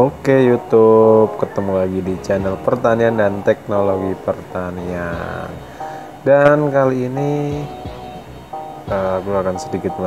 Oke YouTube, ketemu lagi di channel pertanian dan teknologi pertanian. Dan kali ini aku akan sedikit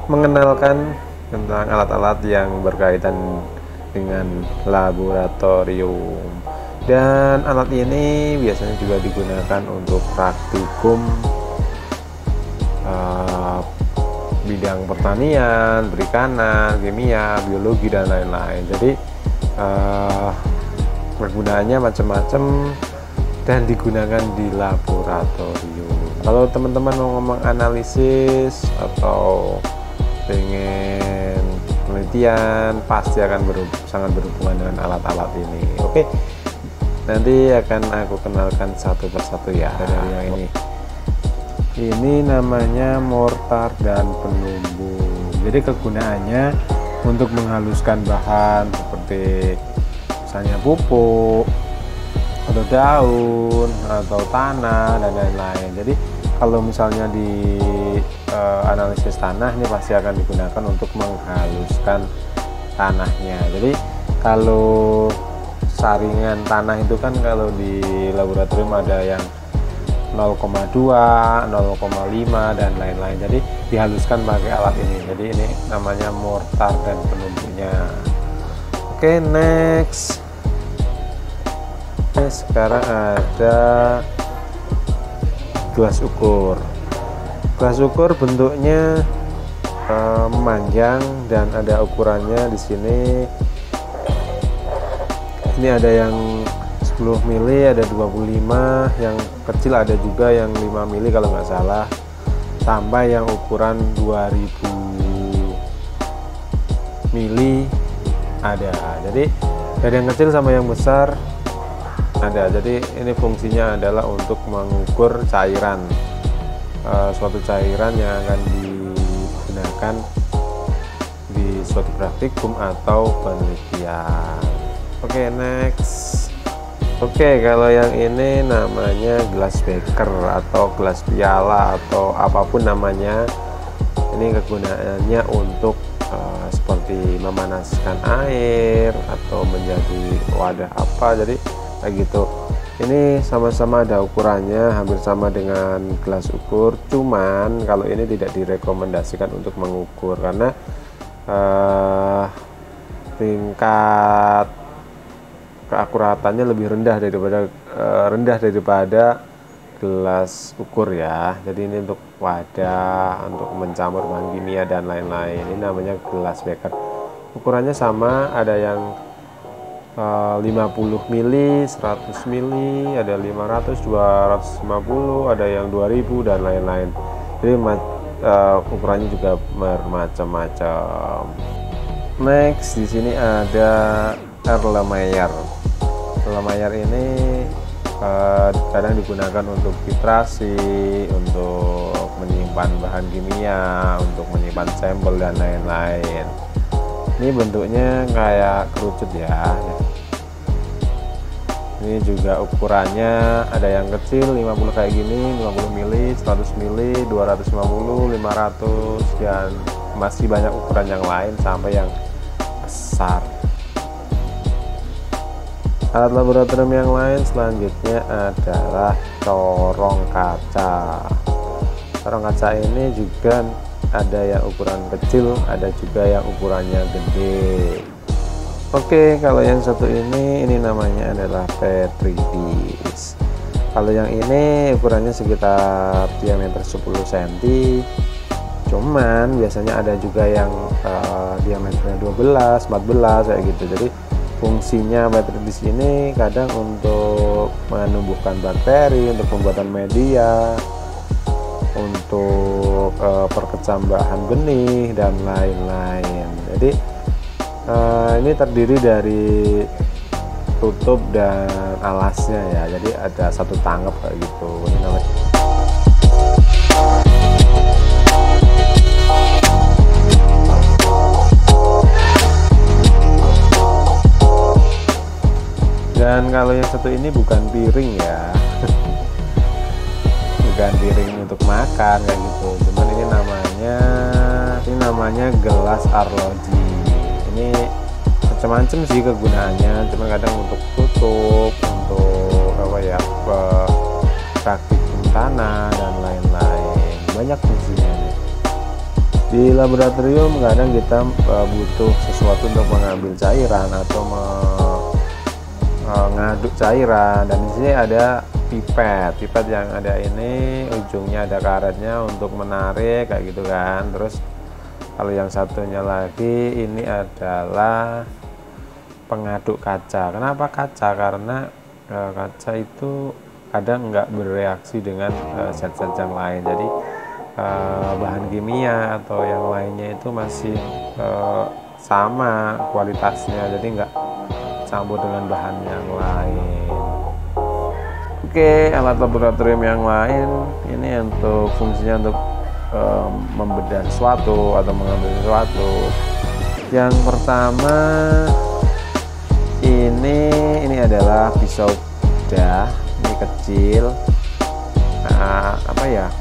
mengenalkan tentang alat-alat yang berkaitan dengan laboratorium. Dan alat ini biasanya juga digunakan untuk praktikum bidang pertanian, perikanan, kimia, biologi dan lain-lain. Jadi penggunaannya macam-macam dan digunakan di laboratorium. Kalau teman-teman mau ngomong analisis atau pengen penelitian, pasti akan sangat berhubungan dengan alat-alat ini. Oke, nanti akan aku kenalkan satu persatu ya dari yang ini. Ini namanya mortar dan penumbuk. Jadi kegunaannya untuk menghaluskan bahan seperti misalnya pupuk atau daun atau tanah dan lain-lain. Jadi kalau misalnya di analisis tanah, ini pasti akan digunakan untuk menghaluskan tanahnya. Jadi kalau saringan tanah itu kan kalau di laboratorium ada yang 0,2, 0,5 dan lain-lain. Jadi dihaluskan pakai alat ini. Jadi ini namanya mortar dan penumbuknya. Oke, next. Sekarang ada gelas ukur. Gelas ukur bentuknya memanjang dan ada ukurannya di sini. Ini ada yang 10 mili, ada 25, yang kecil ada juga yang 5 mili kalau nggak salah, sampai yang ukuran 2000 mili ada. Jadi dari yang kecil sampai yang besar ada. Jadi ini fungsinya adalah untuk mengukur cairan, suatu cairan yang akan digunakan di suatu praktikum atau penelitian. Oke, next. Oke, kalau yang ini namanya gelas beker atau gelas piala atau apapun namanya. Ini kegunaannya untuk seperti memanaskan air atau menjadi wadah apa. Jadi kayak gitu. Ini sama-sama ada ukurannya, hampir sama dengan gelas ukur. Cuman kalau ini tidak direkomendasikan untuk mengukur karena tingkat keakuratannya lebih rendah daripada gelas ukur ya. Jadi ini untuk wadah, untuk mencampur bahan kimia dan lain-lain. Ini namanya gelas beker. Ukurannya sama, ada yang 50 mili, 100 mili, ada 500, 250, ada yang 2000 dan lain-lain. Jadi ukurannya juga bermacam-macam. Next, di sini ada Erlenmeyer. Erlenmeyer ini kadang digunakan untuk filtrasi, untuk menyimpan bahan kimia, untuk menyimpan sampel dan lain-lain. Ini bentuknya kayak kerucut ya. Ini juga ukurannya ada yang kecil 50 kayak gini, 50 mili, 100 mili, 250, 500 dan masih banyak ukuran yang lain sampai yang besar. Alat laboratorium yang lain selanjutnya adalah corong kaca. Corong kaca ini juga ada yang ukuran kecil, ada juga yang ukurannya gede. Oke, kalau yang satu ini namanya adalah Petri dish. Kalau yang ini ukurannya sekitar diameter 10 cm. Cuman biasanya ada juga yang diameternya 12, 14 kayak gitu. Jadi fungsinya Petri dish ini kadang untuk menumbuhkan bakteri, untuk pembuatan media, untuk perkecambahan benih dan lain-lain. Jadi ini terdiri dari tutup dan alasnya ya. Jadi ada satu tanggap kayak gitu. Ini namanya. Dan kalau yang satu ini bukan piring ya. Bukan piring untuk makan kayak gitu. Cuman ini namanya gelas arloji. Ini macam-macam sih kegunaannya, cuma kadang untuk tutup, untuk apa ya, praktikum tanah dan lain-lain, banyak fungsinya nih. Di laboratorium kadang kita butuh sesuatu untuk mengambil cairan atau mengaduk cairan, dan di sini ada pipet yang ada ini, ujungnya ada karetnya untuk menarik kayak gitu kan. Terus kalau yang satunya lagi ini adalah pengaduk kaca. Kenapa kaca? Karena kaca itu kadang nggak bereaksi dengan zat-zat yang lain, jadi bahan kimia atau yang lainnya itu masih sama kualitasnya, jadi nggak campur dengan bahan yang lain. Oke, alat laboratorium yang lain ini untuk fungsinya untuk membedah sesuatu atau mengambil sesuatu. Yang pertama ini adalah pisau bedah, ini kecil. Apa ya,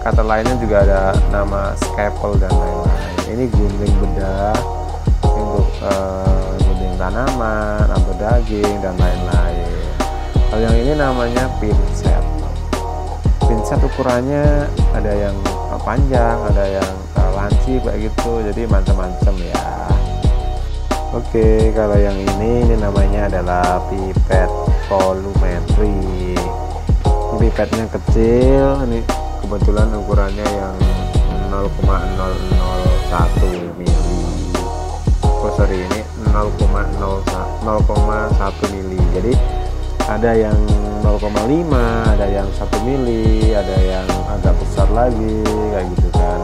kata lainnya juga ada nama scalpel dan lain-lain. Ini gunting bedah untuk gunting tanaman atau daging dan lain-lain. Kalau yang ini namanya pinset. Pinset ukurannya ada yang panjang, ada yang lancip kayak gitu, jadi macam-macam ya. Oke, kalau yang ini namanya adalah pipet volumetri. Pipetnya kecil, ini kebetulan ukurannya yang 0,001 mili. Oh sorry, ini 0,1 mili. Jadi ada yang 0,5, ada yang 1 mili, ada yang agak besar lagi kayak gitu kan.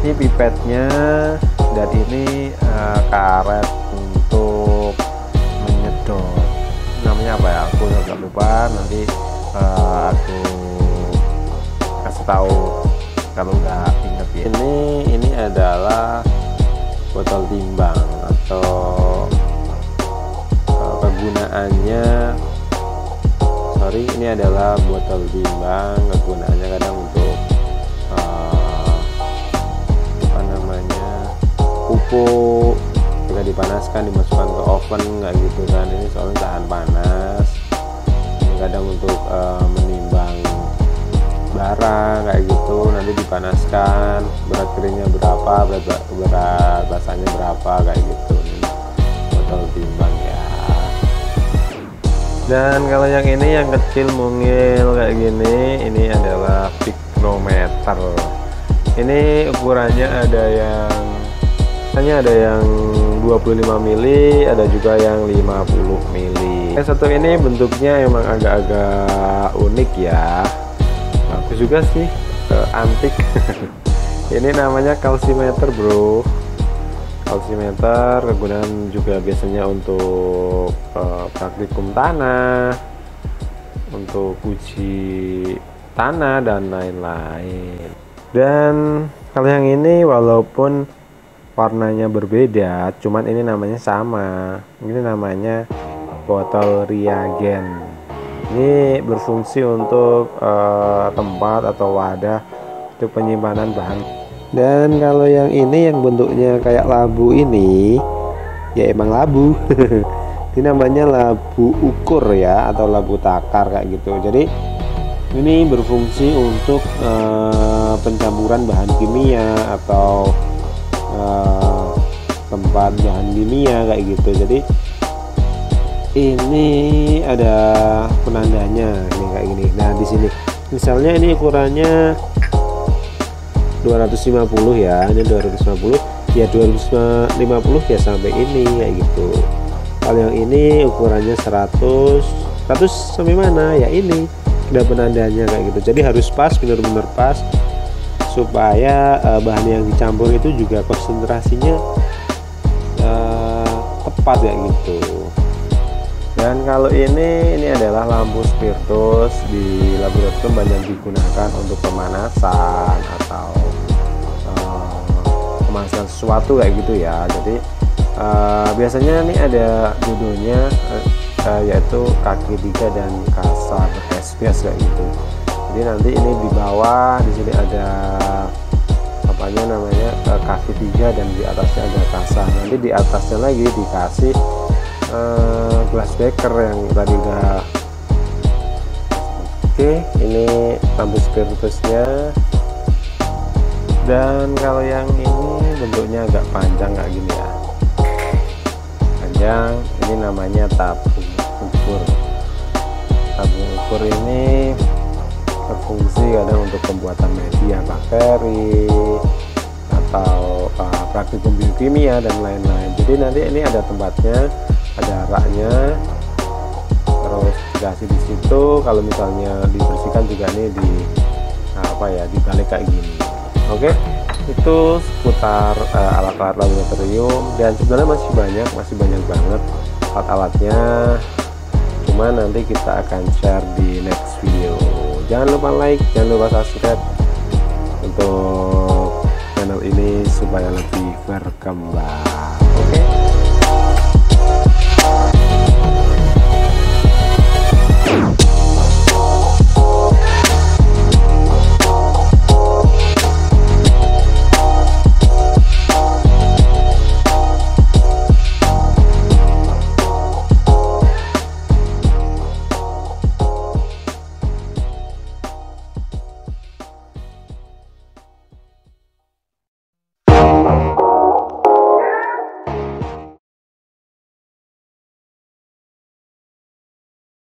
Ini pipetnya, dan ini karet untuk menyedot. Namanya apa ya? Aku agak lupa, nanti aku kasih tahu kalau udah inget ya. Ini adalah botol timbang atau kegunaannya. Ini adalah botol timbang, kegunaannya kadang untuk pupuk, jika dipanaskan dimasukkan ke oven nggak gitu kan. Ini soalnya tahan panas. Ini kadang untuk menimbang barang kayak gitu, nanti dipanaskan, berat keringnya berapa, berat basahnya berapa kayak gitu. Ini botol timbang ya. Dan kalau yang ini yang kecil mungil kayak gini, ini adalah pikrometer. Ini ukurannya ada yang 25 mili, ada juga yang 50 mili. Yang satu ini bentuknya emang agak-agak unik ya, bagus juga sih, antik. Ini namanya calcimeter bro. Calcimeter kegunaan juga biasanya untuk praktikum tanah, untuk uji tanah dan lain-lain. Dan kalau yang ini walaupun warnanya berbeda, cuman ini namanya sama. Ini namanya botol reagen. Ini berfungsi untuk tempat atau wadah untuk penyimpanan bahan. Dan kalau yang ini yang bentuknya kayak labu ini, ya emang labu. Ini namanya labu ukur ya, atau labu takar kayak gitu. Jadi ini berfungsi untuk pencampuran bahan kimia atau tempat bahan kimia kayak gitu. Jadi ini ada penandanya ini kayak gini. Nah di sini misalnya ini ukurannya 250 ya, ini 250 ya, 250 ya sampai ini kayak gitu. Kalau yang ini ukurannya 100 sampai mana ya, ini ada penandanya kayak gitu. Jadi harus pas, benar-benar pas, supaya bahan yang dicampur itu juga konsentrasinya tepat kayak gitu. Dan kalau ini adalah lampu spiritus. Di laboratorium banyak digunakan untuk pemanasan atau pemanasan sesuatu kayak gitu ya. Jadi biasanya ini ada judulnya yaitu K3 dan kasar SPS kayak gitu. Jadi nanti ini di bawah di sini ada depannya namanya kaki 3 dan di atasnya ada kasa. Nanti di atasnya lagi dikasih glass backer yang tadi udah. Oke, ini lampu spiritusnya. Dan kalau yang ini bentuknya agak panjang kayak gini ya, panjang. Ini namanya tabung ukur. Tabung ukur ini berfungsi kadang untuk pembuatan media bakteri atau praktikum biokimia dan lain-lain. Jadi nanti ini ada tempatnya, ada raknya, terus dikasih di situ. Kalau misalnya dibersihkan juga ini di dibalik kayak gini. Oke, itu seputar alat-alat laboratorium, dan sebenarnya masih banyak banget alat-alatnya. Cuma nanti kita akan share di next video. Jangan lupa like, jangan lupa subscribe untuk channel ini supaya lebih berkembang. Oke.